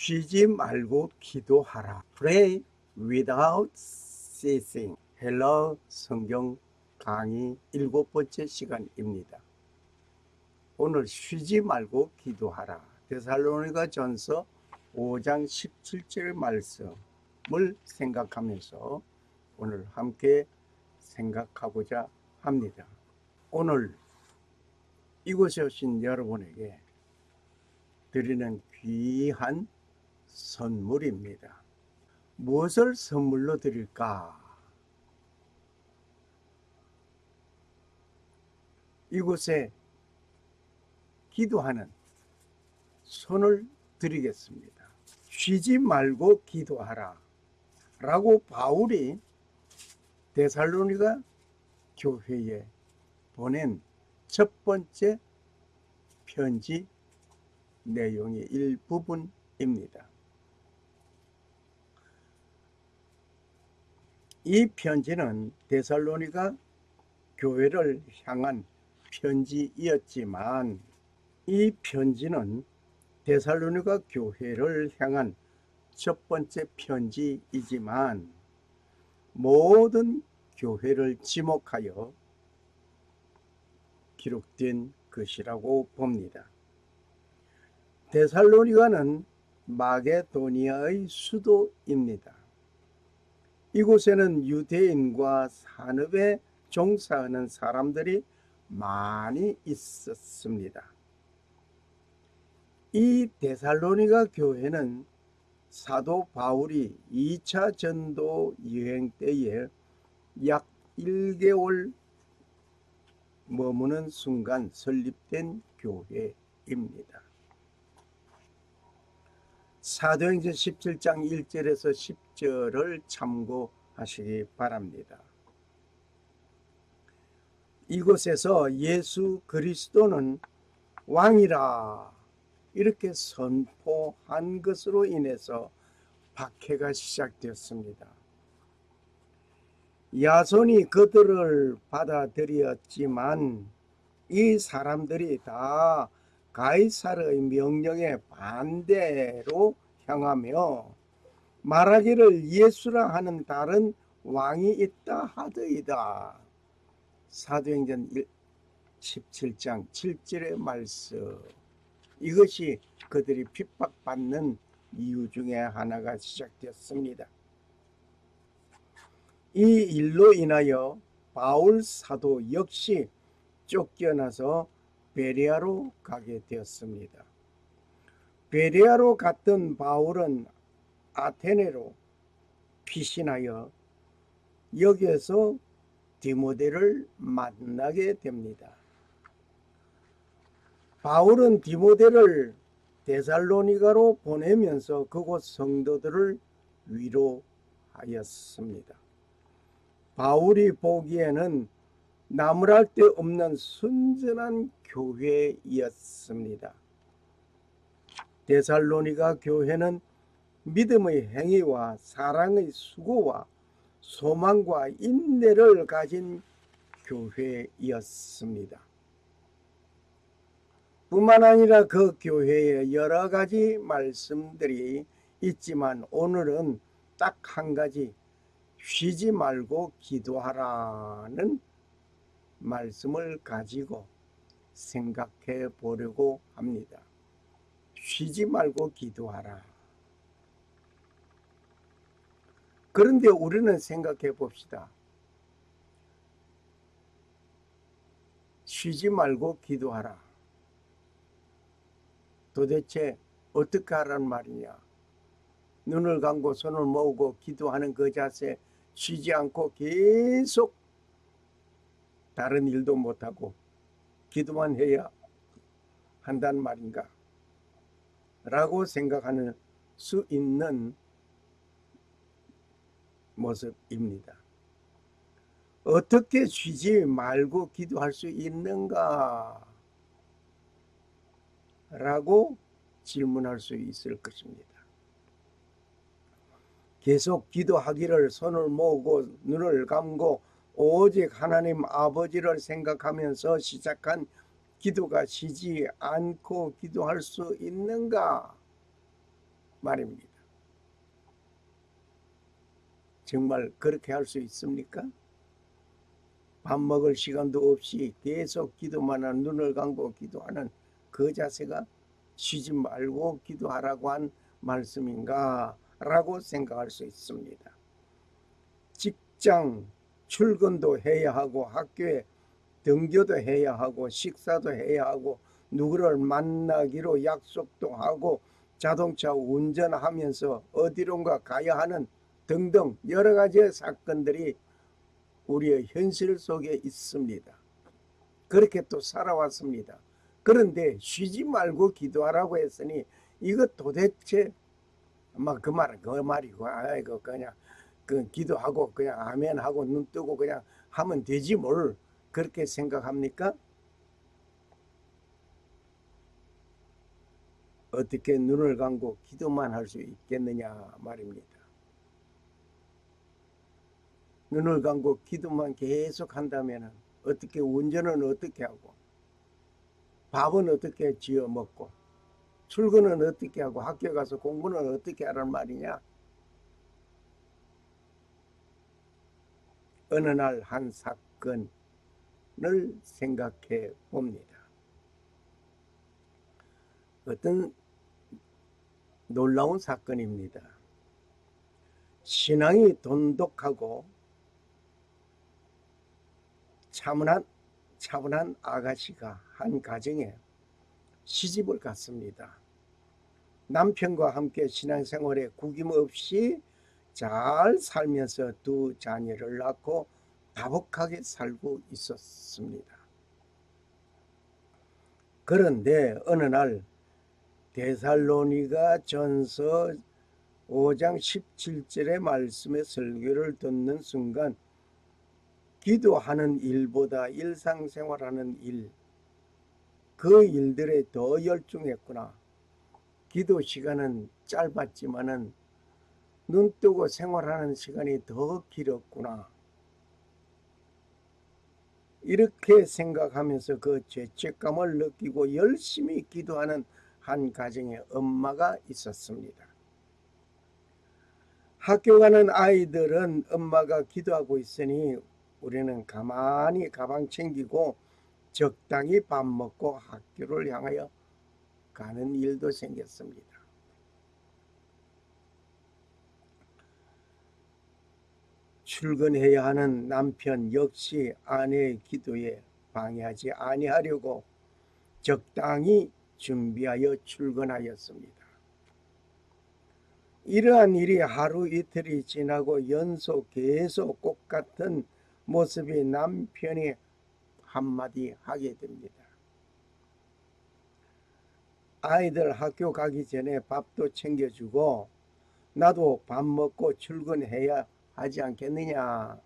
쉬지 말고 기도하라. Pray without ceasing. 헬라어 성경 강의 7번째 시간입니다. 오늘 쉬지 말고 기도하라. 데살로니가 전서 5장 17절 말씀을 생각하면서 오늘 함께 생각하고자 합니다. 오늘 이곳에 오신 여러분에게 드리는 귀한 선물입니다. 무엇을 선물로 드릴까? 이곳에 기도하는 손을 드리겠습니다. 쉬지 말고 기도하라 라고 바울이 데살로니가 교회에 보낸 첫 번째 편지 내용의 일부분입니다. 이 편지는 데살로니가 교회를 향한 편지이었지만 이 편지는 데살로니가 교회를 향한 첫 번째 편지이지만 모든 교회를 지목하여 기록된 것이라고 봅니다. 데살로니가는 마게도니아의 수도입니다. 이곳에는 유대인과 산업에 종사하는 사람들이 많이 있었습니다. 이 데살로니가 교회는 사도 바울이 2차 전도 여행 때에 약 1개월 머무는 순간 설립된 교회입니다. 사도행전 17장 1절에서 10절을 참고하시기 바랍니다. 이곳에서 예수 그리스도는 왕이라 이렇게 선포한 것으로 인해서 박해가 시작되었습니다. 야손이 그들을 받아들였지만 이 사람들이 다 가이사르의 명령에 반대로 향하며 말하기를 예수라 하는 다른 왕이 있다 하더이다. 사도행전 17장 7절의 말씀. 이것이 그들이 핍박받는 이유 중에 하나가 시작되었습니다. 이 일로 인하여 바울 사도 역시 쫓겨나서 베레아로 가게 되었습니다. 베레아로 갔던 바울은 아테네로 피신하여 여기에서 디모데를 만나게 됩니다. 바울은 디모데를 데살로니가로 보내면서 그곳 성도들을 위로하였습니다. 바울이 보기에는 나무랄 데 없는 순전한 교회였습니다. 데살로니가 교회는 믿음의 행위와 사랑의 수고와 소망과 인내를 가진 교회였습니다. 뿐만 아니라 그 교회에 여러 가지 말씀들이 있지만 오늘은 딱 한 가지, 쉬지 말고 기도하라는 말씀을 가지고 생각해 보려고 합니다. 쉬지 말고 기도하라. 그런데 우리는 생각해 봅시다. 쉬지 말고 기도하라. 도대체 어떻게 하라는 말이냐? 눈을 감고 손을 모으고 기도하는 그 자세, 쉬지 않고 계속 다른 일도 못하고 기도만 해야 한다는 말인가? 라고 생각하는 수 있는 모습입니다. 어떻게 쉬지 말고 기도할 수 있는가? 라고 질문할 수 있을 것입니다. 계속 기도하기를 손을 모으고 눈을 감고 오직 하나님 아버지를 생각하면서 시작한 기도가 쉬지 않고 기도할 수 있는가? 말입니다. 정말 그렇게 할 수 있습니까? 밥 먹을 시간도 없이 계속 기도만 하는, 눈을 감고 기도하는 그 자세가 쉬지 말고 기도하라고 한 말씀인가 라고 생각할 수 있습니다. 직장 출근도 해야 하고, 학교에 등교도 해야 하고, 식사도 해야 하고, 누구를 만나기로 약속도 하고, 자동차 운전하면서 어디론가 가야 하는 등등 여러 가지의 사건들이 우리의 현실 속에 있습니다. 그렇게 또 살아왔습니다. 그런데 쉬지 말고 기도하라고 했으니 이거 도대체 그 말이고, 아이고 그냥 기도하고 그냥 아멘 하고 눈 뜨고 그냥 하면 되지 뭘 그렇게 생각합니까? 어떻게 눈을 감고 기도만 할 수 있겠느냐 말입니다. 눈을 감고 기도만 계속 한다면 어떻게 운전은 어떻게 하고, 밥은 어떻게 지어 먹고, 출근은 어떻게 하고, 학교 가서 공부는 어떻게 하란 말이냐. 어느 날 한 사건을 생각해 봅니다. 어떤 놀라운 사건입니다. 신앙이 돈독하고 차분한 아가씨가 한 가정에 시집을 갔습니다. 남편과 함께 신앙생활에 구김없이 잘 살면서 두 자녀를 낳고 다복하게 살고 있었습니다. 그런데 어느 날 데살로니가 전서 5장 17절의 말씀의 설교를 듣는 순간 기도하는 일보다 일상생활하는 일, 그 일들에 더 열중했구나. 기도 시간은 짧았지만은 눈 뜨고 생활하는 시간이 더 길었구나. 이렇게 생각하면서 그 죄책감을 느끼고 열심히 기도하는 한 가정의 엄마가 있었습니다. 학교 가는 아이들은 엄마가 기도하고 있으니 우리는 가만히 가방 챙기고 적당히 밥 먹고 학교를 향하여 가는 일도 생겼습니다. 출근해야 하는 남편 역시 아내의 기도에 방해하지 아니하려고 적당히 준비하여 출근하였습니다. 이러한 일이 하루 이틀이 지나고 연속 계속 똑같은 모습이 남편이 한마디 하게 됩니다. 아이들 학교 가기 전에 밥도 챙겨주고 나도 밥 먹고 출근해야 하지 않겠느냐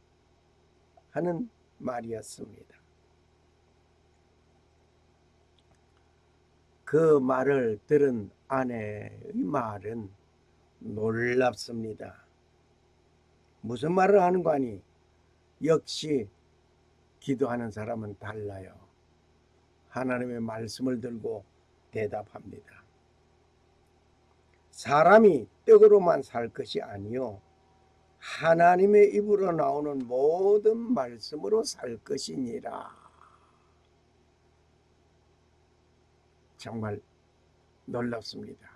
하는 말이었습니다. 그 말을 들은 아내의 말은 놀랍습니다. 무슨 말을 하는 거 아니? 역시 기도하는 사람은 달라요. 하나님의 말씀을 들고 대답합니다. 사람이 떡으로만 살 것이 아니요 하나님의 입으로 나오는 모든 말씀으로 살 것이니라. 정말 놀랍습니다.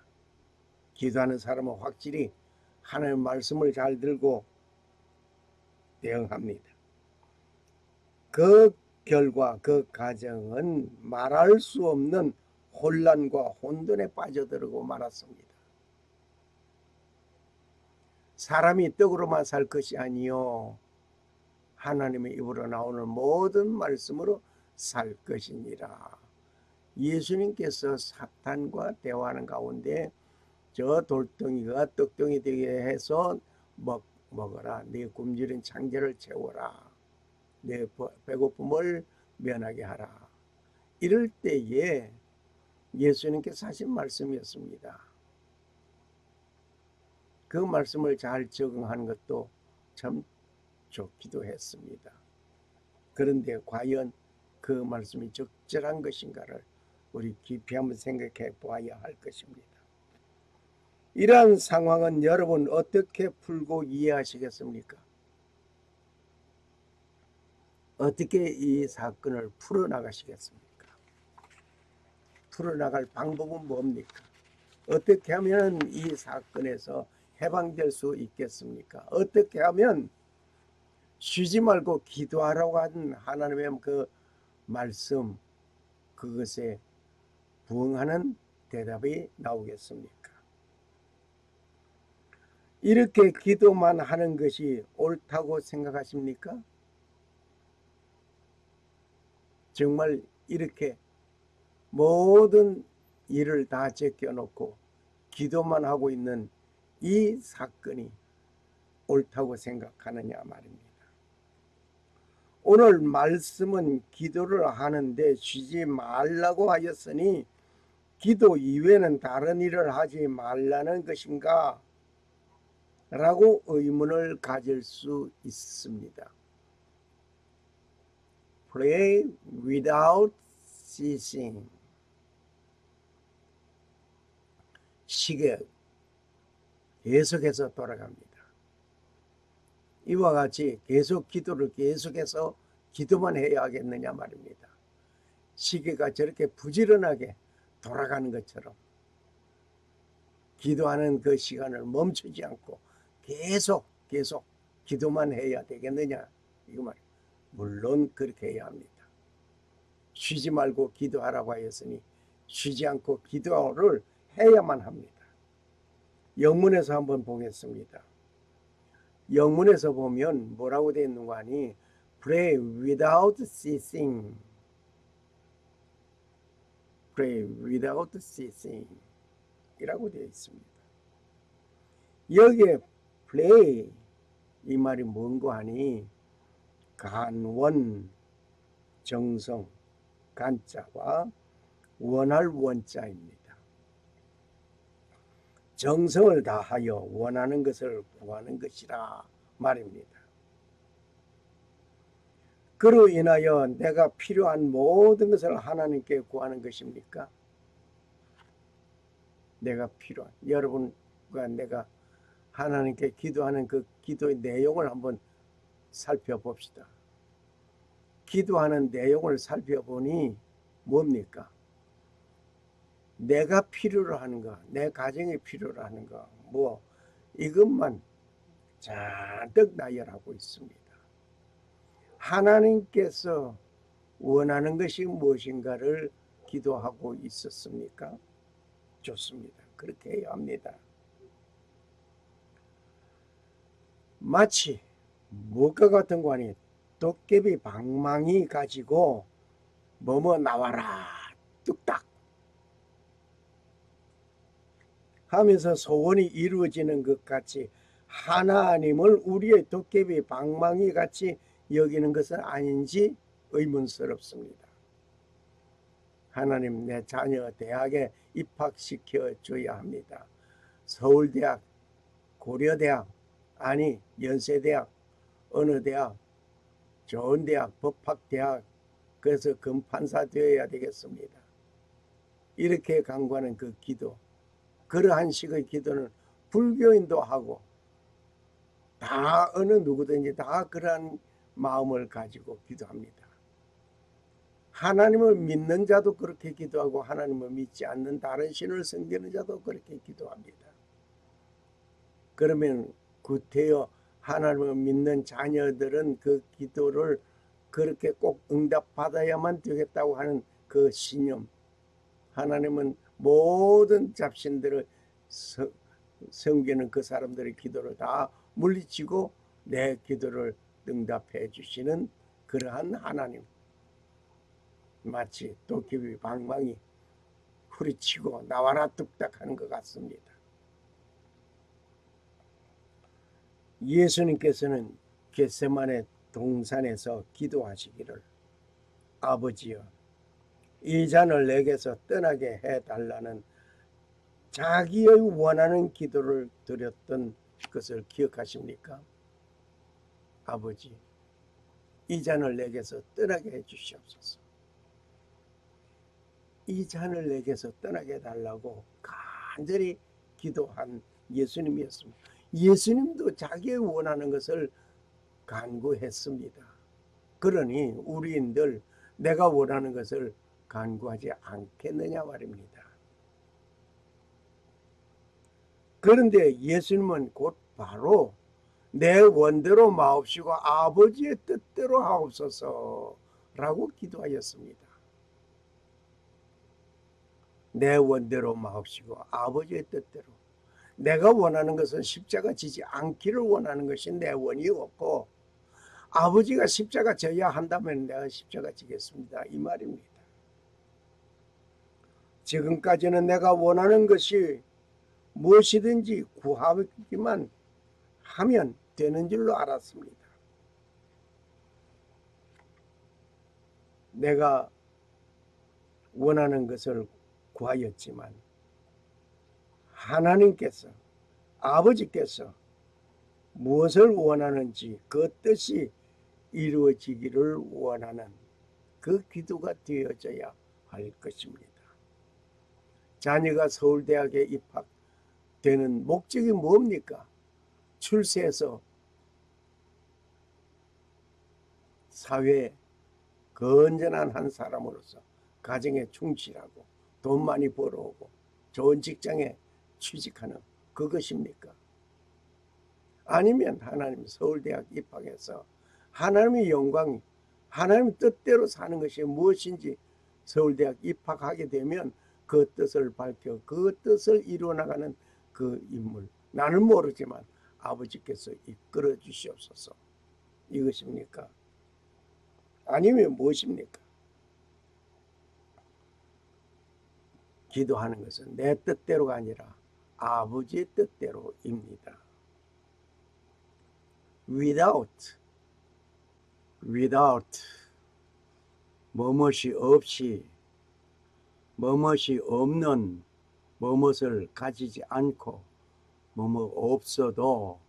기도하는 사람은 확실히 하나님의 말씀을 잘 들고 대응합니다. 그 결과 그 가정은 말할 수 없는 혼란과 혼돈에 빠져들고 말았습니다. 사람이 떡으로만 살 것이 아니요 하나님의 입으로 나오는 모든 말씀으로 살 것이니라. 예수님께서 사탄과 대화하는 가운데 저 돌덩이가 떡덩이 되게 해서 먹어라. 네 굶주린 창자를 채워라. 내 배고픔을 면하게 하라. 이럴 때에 예수님께서 하신 말씀이었습니다. 그 말씀을 잘 적응하는 것도 참 좋기도 했습니다. 그런데 과연 그 말씀이 적절한 것인가를 우리 깊이 한번 생각해 보아야 할 것입니다. 이러한 상황은 여러분 어떻게 풀고 이해하시겠습니까? 어떻게 이 사건을 풀어나가시겠습니까? 풀어나갈 방법은 뭡니까? 어떻게 하면 이 사건에서 해방될 수 있겠습니까? 어떻게 하면 쉬지 말고 기도하라고 한 하나님의 그 말씀, 그것에 부응하는 대답이 나오겠습니까? 이렇게 기도만 하는 것이 옳다고 생각하십니까? 정말 이렇게 모든 일을 다 제껴놓고 기도만 하고 있는 이 사건이 옳다고 생각하느냐 말입니다. 오늘 말씀은 기도를 하는데 쉬지 말라고 하였으니 기도 이외에는 다른 일을 하지 말라는 것인가? 라고 의문을 가질 수 있습니다. Pray without ceasing. 시계 계속해서 돌아갑니다. 이와 같이 계속 기도를 계속해서 기도만 해야 하겠느냐 말입니다. 시계가 저렇게 부지런하게 돌아가는 것처럼 기도하는 그 시간을 멈추지 않고 계속 기도만 해야 되겠느냐 이거 말이에요. 물론 그렇게 해야 합니다. 쉬지 말고 기도하라고 하였으니 쉬지 않고 기도를 해야만 합니다. 영문에서 한번 보겠습니다. 영문에서 보면 뭐라고 되어 있는 거 아니? Pray without ceasing. Pray without ceasing 이라고 되어 있습니다. 여기에 pray 이 말이 뭔고 하니 간원 정성 간자와 원할 원자입니다. 정성을 다하여 원하는 것을 구하는 것이라 말입니다. 그로 인하여 내가 필요한 모든 것을 하나님께 구하는 것입니까? 내가 필요한 여러분과 내가 하나님께 기도하는 그 기도의 내용을 한번 살펴봅시다. 기도하는 내용을 살펴보니 뭡니까? 내가 필요로 하는가, 내 가정이 필요로 하는가, 뭐 이것만 잔뜩 나열하고 있습니다. 하나님께서 원하는 것이 무엇인가를 기도하고 있었습니까? 좋습니다. 그렇게 해야 합니다. 마치 무엇과 같은 거 아니 도깨비 방망이 가지고 뭐뭐 나와라 뚝딱 하면서 소원이 이루어지는 것 같이 하나님을 우리의 도깨비 방망이 같이 여기는 것은 아닌지 의문스럽습니다. 하나님 내 자녀 대학에 입학시켜 줘야 합니다. 서울대학, 고려대학, 아니 연세대학, 어느 대학, 좋은 대학, 법학대학, 그래서 검판사 되어야 되겠습니다. 이렇게 간구하는 그 기도, 그러한 식의 기도는 불교인도 하고 다 어느 누구든지 다 그러한 마음을 가지고 기도합니다. 하나님을 믿는 자도 그렇게 기도하고 하나님을 믿지 않는 다른 신을 섬기는 자도 그렇게 기도합니다. 그러면 구태여 하나님을 믿는 자녀들은 그 기도를 그렇게 꼭 응답받아야만 되겠다고 하는 그 신념, 하나님은 모든 잡신들을 섬기는 그 사람들의 기도를 다 물리치고 내 기도를 응답해 주시는 그러한 하나님, 마치 도깨비 방망이 후리치고 나와라 뚝딱 하는 것 같습니다. 예수님께서는 겟세마네 동산에서 기도하시기를 아버지여 이 잔을 내게서 떠나게 해달라는 자기의 원하는 기도를 드렸던 것을 기억하십니까? 아버지 이 잔을 내게서 떠나게 해주시옵소서. 이 잔을 내게서 떠나게 해달라고 간절히 기도한 예수님이었습니다. 예수님도 자기 원하는 것을 간구했습니다. 그러니 우리인들 내가 원하는 것을 간구하지 않겠느냐 말입니다. 그런데 예수님은 곧 바로 내 원대로 마옵시고 아버지의 뜻대로 하옵소서 라고 기도하였습니다. 내 원대로 마옵시고 아버지의 뜻대로. 내가 원하는 것은 십자가 지지 않기를 원하는 것이 내 원이었고, 아버지가 십자가 져야 한다면 내가 십자가 지겠습니다, 이 말입니다. 지금까지는 내가 원하는 것이 무엇이든지 구하기만 하면 되는 줄로 알았습니다. 내가 원하는 것을 구하였지만 하나님께서, 아버지께서 무엇을 원하는지 그 뜻이 이루어지기를 원하는 그 기도가 되어져야 할 것입니다. 자녀가 서울대학에 입학되는 목적이 뭡니까? 출세해서 사회에 건전한 한 사람으로서 가정에 충실하고 돈 많이 벌어오고 좋은 직장에 취직하는 그것입니까? 아니면 하나님 서울대학 입학해서 하나님의 영광, 하나님 뜻대로 사는 것이 무엇인지 서울대학 입학하게 되면 그 뜻을 밝혀 그 뜻을 이루어나가는 그 인물, 나는 모르지만 아버지께서 이끌어 주시옵소서, 이것입니까? 아니면 무엇입니까? 기도하는 것은 내 뜻대로가 아니라 아버지의 뜻대로입니다. without 무엇이 없이, 무엇이 없는, 무엇을 가지지 않고, 무엇 없어도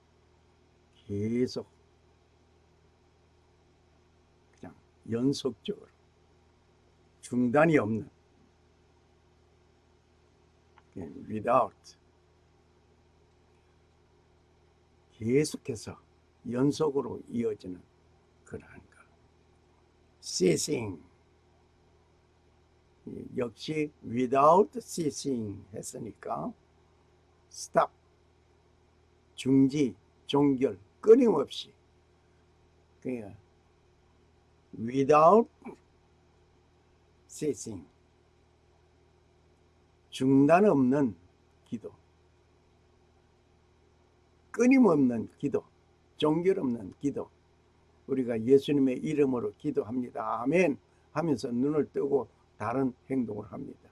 계속 그냥 연속적으로 중단이 없는, without, 계속해서 연속으로 이어지는 그러한 것. ceasing, 역시 without ceasing 했으니까 stop, 중지, 종결, 끊임없이, 그러니까 without ceasing, 중단 없는 기도, 끊임없는 기도, 종결 없는 기도. 우리가 예수님의 이름으로 기도합니다, 아멘 하면서 눈을 뜨고 다른 행동을 합니다.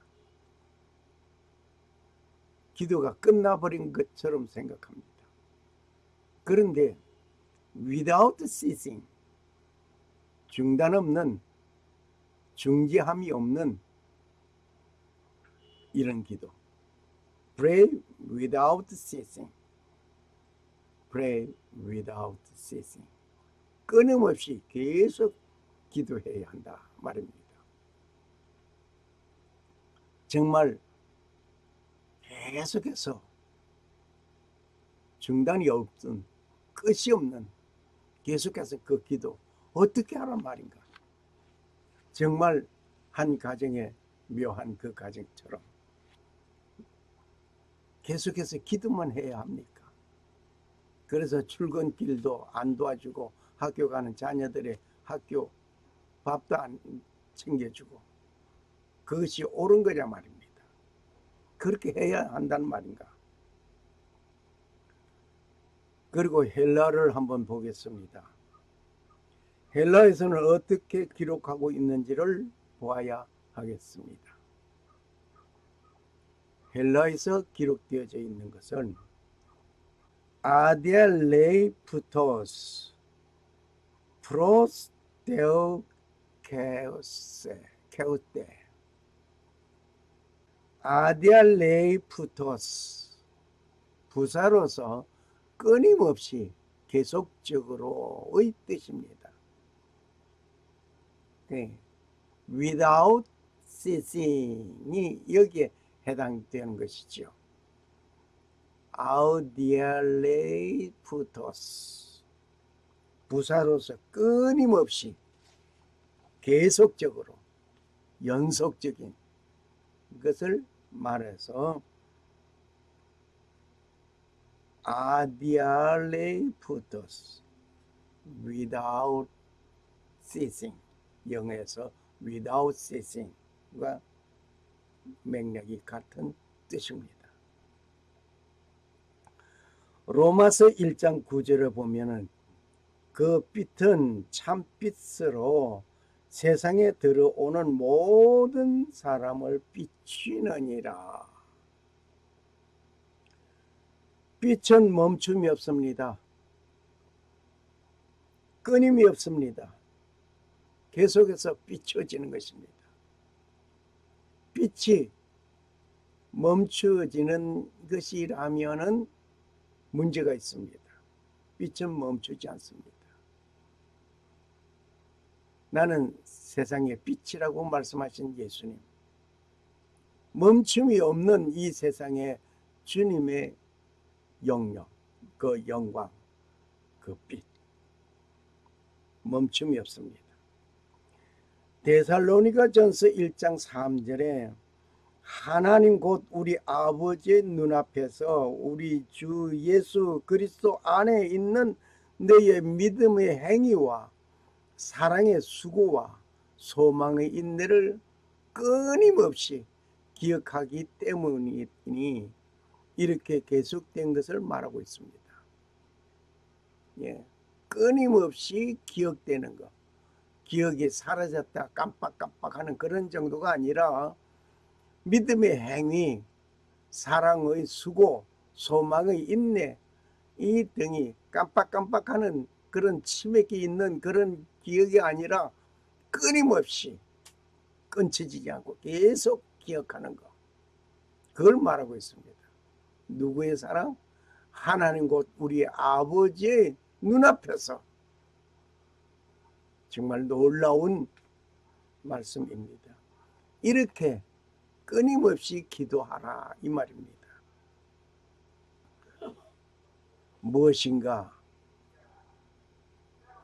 기도가 끝나버린 것처럼 생각합니다. 그런데 without ceasing, 중단 없는, 중지함이 없는 이런 기도, pray without ceasing, pray without ceasing, 끊임없이 계속 기도해야 한다 말입니다. 정말 계속해서 중단이 없는, 끝이 없는, 계속해서 그 기도 어떻게 하란 말인가? 정말 한 가정의 묘한 그 가정처럼 계속해서 기도만 해야 합니까? 그래서 출근길도 안 도와주고 학교 가는 자녀들의 학교 밥도 안 챙겨주고 그것이 옳은 거냐 말입니다. 그렇게 해야 한다는 말인가? 그리고 헬라를 한번 보겠습니다. 헬라에서는 어떻게 기록하고 있는지를 보아야 하겠습니다. 헬라에서 기록되어져 있는 것은 아델레이푸토스 프로스 데오 케우테, 아델레이푸토스, 부사로서 끊임없이 계속적으로의 뜻입니다. without ceasing이 여기에 해당되는 것이죠. 아우디알레이푸토스, 부사로서 끊임없이 계속적으로 연속적인 것을 말해서 아디알레이푸토스, without ceasing, 영어에서 without ceasing과 맥락이 같은 뜻입니다. 로마서 1장 9절을 보면은 그 빛은 참빛으로 세상에 들어오는 모든 사람을 비추느니라. 빛은 멈춤이 없습니다. 끊임이 없습니다. 계속해서 비춰지는 것입니다. 빛이 멈춰지는 것이라면은 문제가 있습니다. 빛은 멈추지 않습니다. 나는 세상의 빛이라고 말씀하신 예수님, 멈춤이 없는 이 세상에 주님의 영역, 그 영광, 그 빛, 멈춤이 없습니다. 데살로니가전서 1장 3절에 하나님 곧 우리 아버지의 눈앞에서 우리 주 예수 그리스도 안에 있는 너의 믿음의 행위와 사랑의 수고와 소망의 인내를 끊임없이 기억하기 때문이니 이렇게 계속된 것을 말하고 있습니다. 예, 끊임없이 기억되는 것, 기억이 사라졌다 깜빡깜빡하는 그런 정도가 아니라 믿음의 행위, 사랑의 수고, 소망의 인내, 이 등이 깜빡깜빡하는 그런 치맥이 있는 그런 기억이 아니라 끊임없이 끊쳐지지 않고 계속 기억하는 것, 그걸 말하고 있습니다. 누구의 사랑? 하나님 곧 우리 아버지의 눈앞에서. 정말 놀라운 말씀입니다. 이렇게 끊임없이 기도하라 이 말입니다. 무엇인가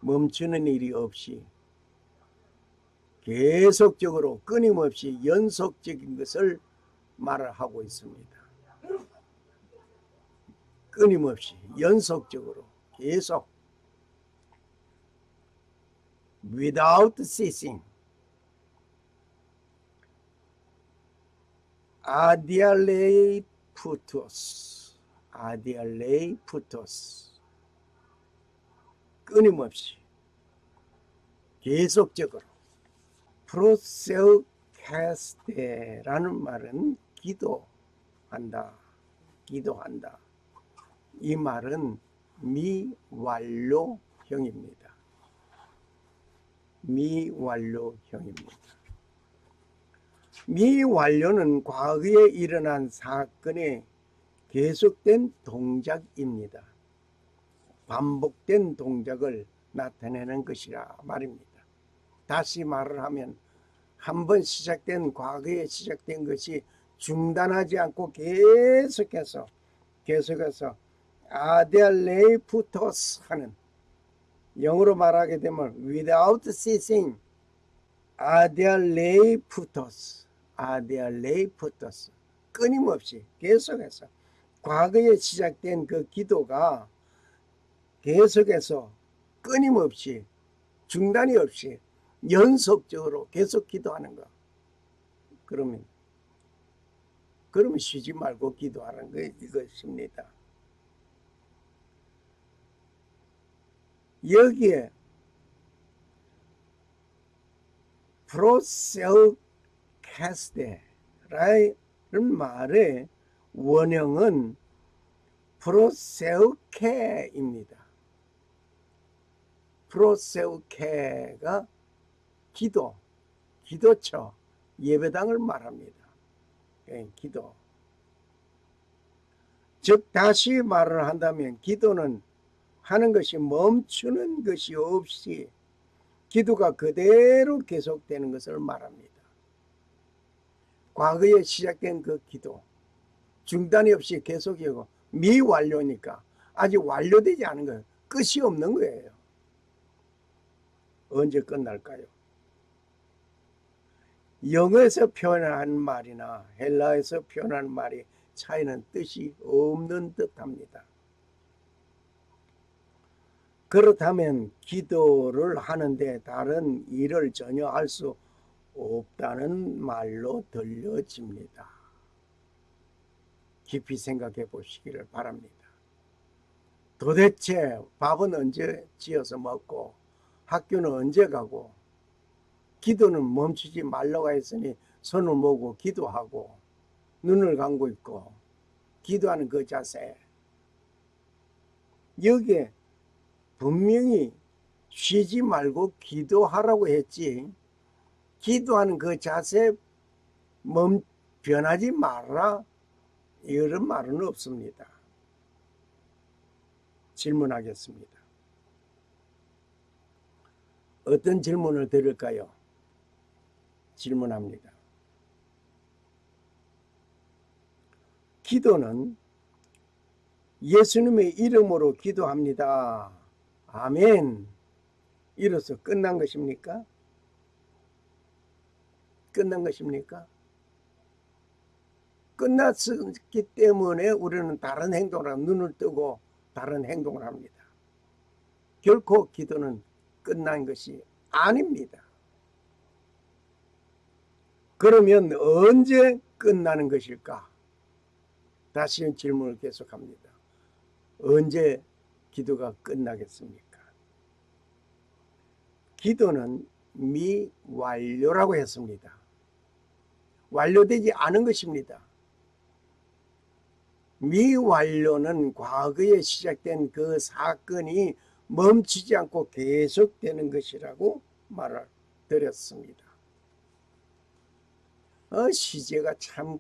멈추는 일이 없이 계속적으로 끊임없이 연속적인 것을 말을 하고 있습니다. 끊임없이 연속적으로 계속 without ceasing, 아디알레이푸토스, 끊임없이 계속적으로. 프로세우캐스테라는 말은 기도한다. 이 말은 미완료형입니다. 미완료는 과거에 일어난 사건의 계속된 동작입니다. 반복된 동작을 나타내는 것이라 말입니다. 다시 말을 하면 한번 시작된, 과거에 시작된 것이 중단하지 않고 계속해서 아델레이푸토스 하는, 영어로 말하게 되면 without ceasing, 아델레이푸토스, 끊임없이 계속해서 과거에 시작된 그 기도가 계속해서 끊임없이 중단이 없이 연속적으로 계속 기도하는 거. 그러면 쉬지 말고 기도하는 거 이것입니다. 여기에 프로세우캐스테라는 말의 원형은 프로세우케입니다. 프로세우케가 기도처, 예배당을 말합니다. 기도. 즉 다시 말을 한다면 기도는 하는 것이 멈추는 것이 없이 기도가 그대로 계속되는 것을 말합니다. 과거에 시작된 그 기도, 중단이 없이 계속이고 미완료니까 아직 완료되지 않은 거예요. 끝이 없는 거예요. 언제 끝날까요? 영어에서 표현한 말이나 헬라에서 표현한 말이 차이는 뜻이 없는 듯합니다. 그렇다면 기도를 하는데 다른 일을 전혀 할 수 없다는 말로 들려집니다. 깊이 생각해 보시기를 바랍니다. 도대체 밥은 언제 지어서 먹고 학교는 언제 가고 기도는 멈추지 말라고 했으니 손을 모으고 기도하고 눈을 감고 있고 기도하는 그 자세, 여기에 분명히 쉬지 말고 기도하라고 했지, 기도하는 그 자세 변하지 말라 이런 말은 없습니다. 질문하겠습니다. 어떤 질문을 드릴까요? 질문합니다. 기도는 예수님의 이름으로 기도합니다. 아멘. 이로써 끝난 것입니까? 끝난 것입니까? 끝났기 때문에 우리는 다른 행동을 눈을 뜨고 다른 행동을 합니다. 결코 기도는 끝난 것이 아닙니다. 그러면 언제 끝나는 것일까? 다시 질문을 계속합니다. 언제 기도가 끝나겠습니까? 기도는 미완료라고 했습니다. 완료되지 않은 것입니다. 미완료는 과거에 시작된 그 사건이 멈추지 않고 계속되는 것이라고 말을 드렸습니다. 시제가 참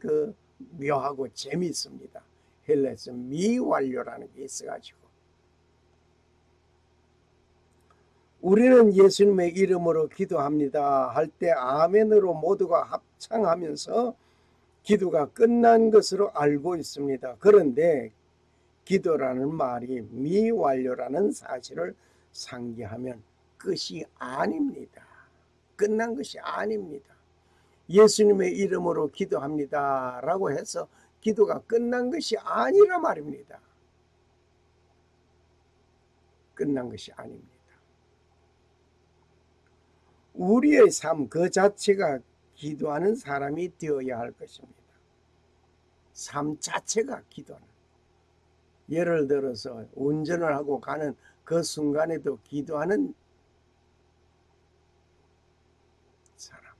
묘하고 재미있습니다. 헬라에서 미완료라는 게 있어가지고 우리는 예수님의 이름으로 기도합니다 할 때 아멘으로 모두가 합창하면서 기도가 끝난 것으로 알고 있습니다. 그런데 기도라는 말이 미완료라는 사실을 상기하면 끝이 아닙니다. 끝난 것이 아닙니다. 예수님의 이름으로 기도합니다 라고 해서 기도가 끝난 것이 아니라 말입니다. 끝난 것이 아닙니다. 우리의 삶 그 자체가 기도하는 사람이 되어야 할 것입니다. 삶 자체가 기도하는. 예를 들어서 운전을 하고 가는 그 순간에도 기도하는 사람.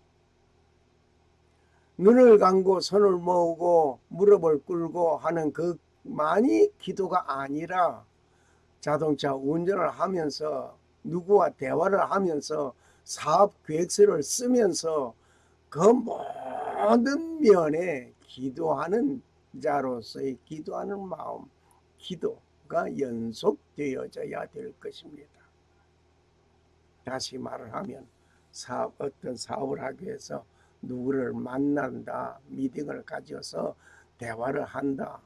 눈을 감고 손을 모으고 무릎을 꿇고 하는 그만이 기도가 아니라 자동차 운전을 하면서 누구와 대화를 하면서 사업 계획서를 쓰면서 그 모든 면에 기도하는 자로서의 기도하는 마음, 기도가 연속되어져야 될 것입니다. 다시 말을 하면 어떤 사업을 하기 위해서 누구를 만난다, 미팅을 가져서 대화를 한다.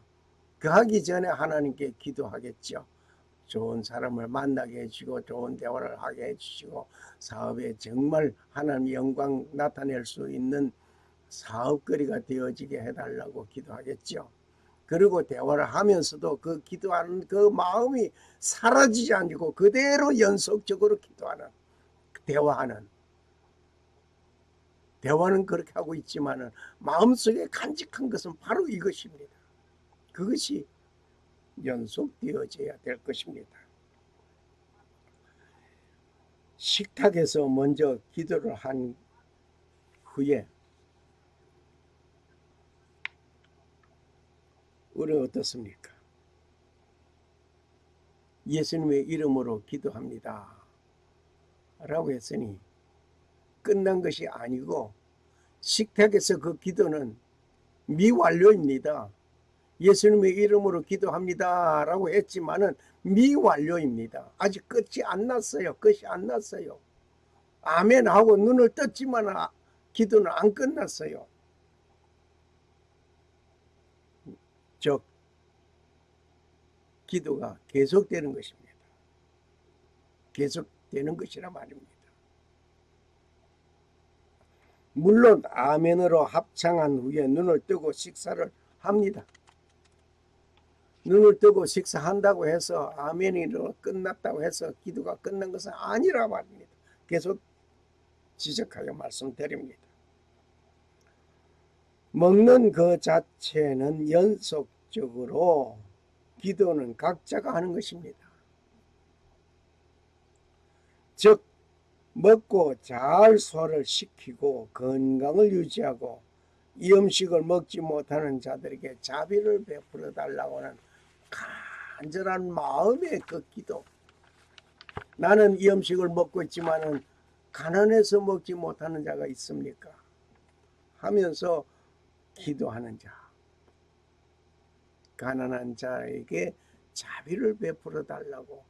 그 하기 전에 하나님께 기도하겠죠. 좋은 사람을 만나게 해주시고 좋은 대화를 하게 해주시고 사업에 정말 하나님 영광 나타낼 수 있는 사업거리가 되어지게 해달라고 기도하겠죠. 그리고 대화를 하면서도 그 기도하는 그 마음이 사라지지 않고 그대로 연속적으로 기도하는, 대화는 그렇게 하고 있지만은 마음속에 간직한 것은 바로 이것입니다. 그것이 연속되어져야 될 것입니다. 식탁에서 먼저 기도를 한 후에 우리는 어떻습니까? 예수님의 이름으로 기도합니다 라고 했으니 끝난 것이 아니고 식탁에서 그 기도는 미완료입니다. 예수님의 이름으로 기도합니다 라고 했지만은 미완료입니다. 아직 끝이 안 났어요. 끝이 안 났어요. 아멘 하고 눈을 떴지만 기도는 안 끝났어요. 즉 기도가 계속되는 것입니다. 계속되는 것이라 말입니다. 물론 아멘으로 합창한 후에 눈을 뜨고 식사를 합니다. 눈을 뜨고 식사한다고 해서 아멘으로 끝났다고 해서 기도가 끝난 것은 아니라 말입니다. 계속 지적하여 말씀드립니다. 먹는 그 자체는 연속적으로 기도는 각자가 하는 것입니다. 즉 먹고 잘 소화를 시키고 건강을 유지하고 이 음식을 먹지 못하는 자들에게 자비를 베풀어 달라고 하는 간절한 마음의 그 기도. 나는 이 음식을 먹고 있지만은 가난해서 먹지 못하는 자가 있습니까? 하면서 기도하는 자. 가난한 자에게 자비를 베풀어 달라고.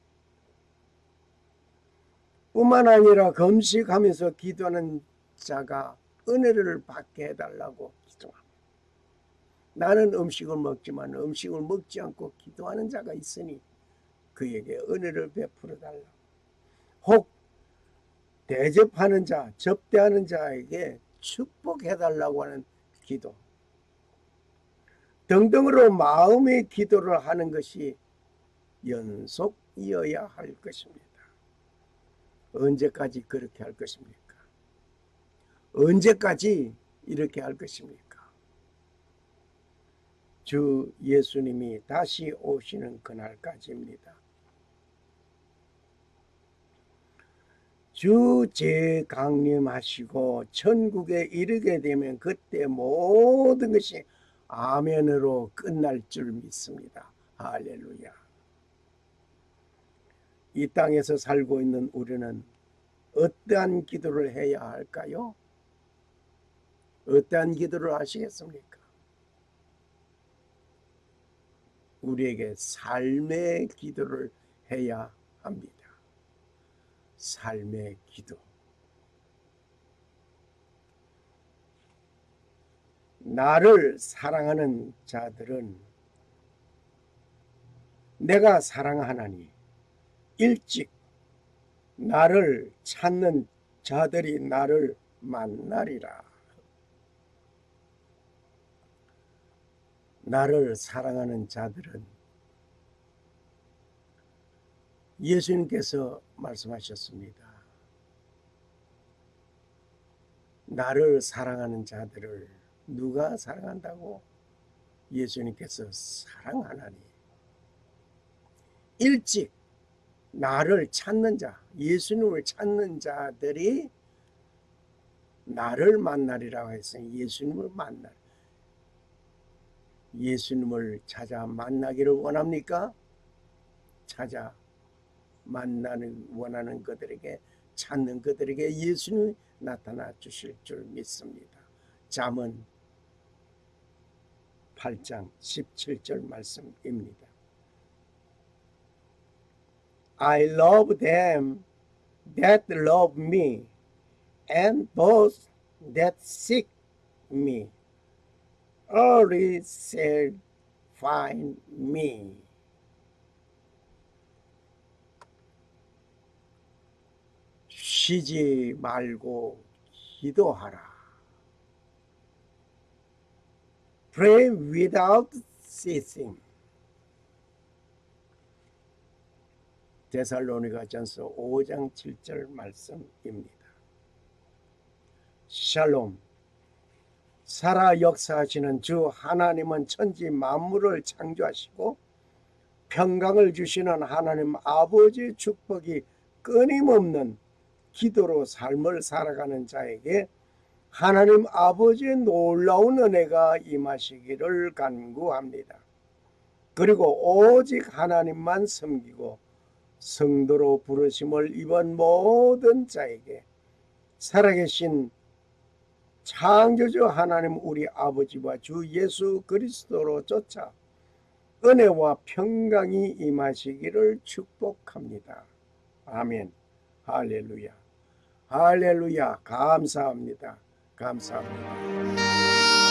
뿐만 아니라 금식하면서 기도하는 자가 은혜를 받게 해달라고 기도합니다. 나는 음식을 먹지만 음식을 먹지 않고 기도하는 자가 있으니 그에게 은혜를 베풀어 달라고. 혹 대접하는 자, 접대하는 자에게 축복해 달라고 하는 기도 등등으로 마음의 기도를 하는 것이 연속이어야 할 것입니다. 언제까지 그렇게 할 것입니까? 언제까지 이렇게 할 것입니까? 주 예수님이 다시 오시는 그날까지입니다. 주 재강림하시고 천국에 이르게 되면 그때 모든 것이 아멘으로 끝날 줄 믿습니다. 할렐루야. 이 땅에서 살고 있는 우리는 어떠한 기도를 해야 할까요? 어떠한 기도를 하시겠습니까? 우리에게 삶의 기도를 해야 합니다. 삶의 기도. 나를 사랑하는 자들은 내가 사랑하나니 일찍 나를 찾는 자들이 나를 만나리라. 나를 사랑하는 자들은 예수님께서 말씀하셨습니다. 나를 사랑하는 자들을 누가 사랑한다고? 예수님께서 사랑하나니 일찍 나를 찾는 자, 예수님을 찾는 자들이 나를 만나리라고 했으니 예수님을 만나리. 예수님을 찾아 만나기를 원합니까? 찾아 만나는 원하는 그들에게 찾는 그들에게 예수님이 나타나 주실 줄 믿습니다. 잠언 8장 17절 말씀입니다. I love them that love me, and those that seek me early shall find me. 쉬지 말고 기도하라. Pray without ceasing. 데살로니가전서 5장 7절 말씀입니다. 샬롬. 살아 역사하시는 주 하나님은 천지 만물을 창조하시고 평강을 주시는 하나님 아버지의 축복이 끊임없는 기도로 삶을 살아가는 자에게 하나님 아버지의 놀라운 은혜가 임하시기를 간구합니다. 그리고 오직 하나님만 섬기고 성도로 부르심을 입은 모든 자에게 살아계신 창조주 하나님 우리 아버지와 주 예수 그리스도로 쫓아 은혜와 평강이 임하시기를 축복합니다. 아멘. 할렐루야. 할렐루야. 감사합니다. 감사합니다.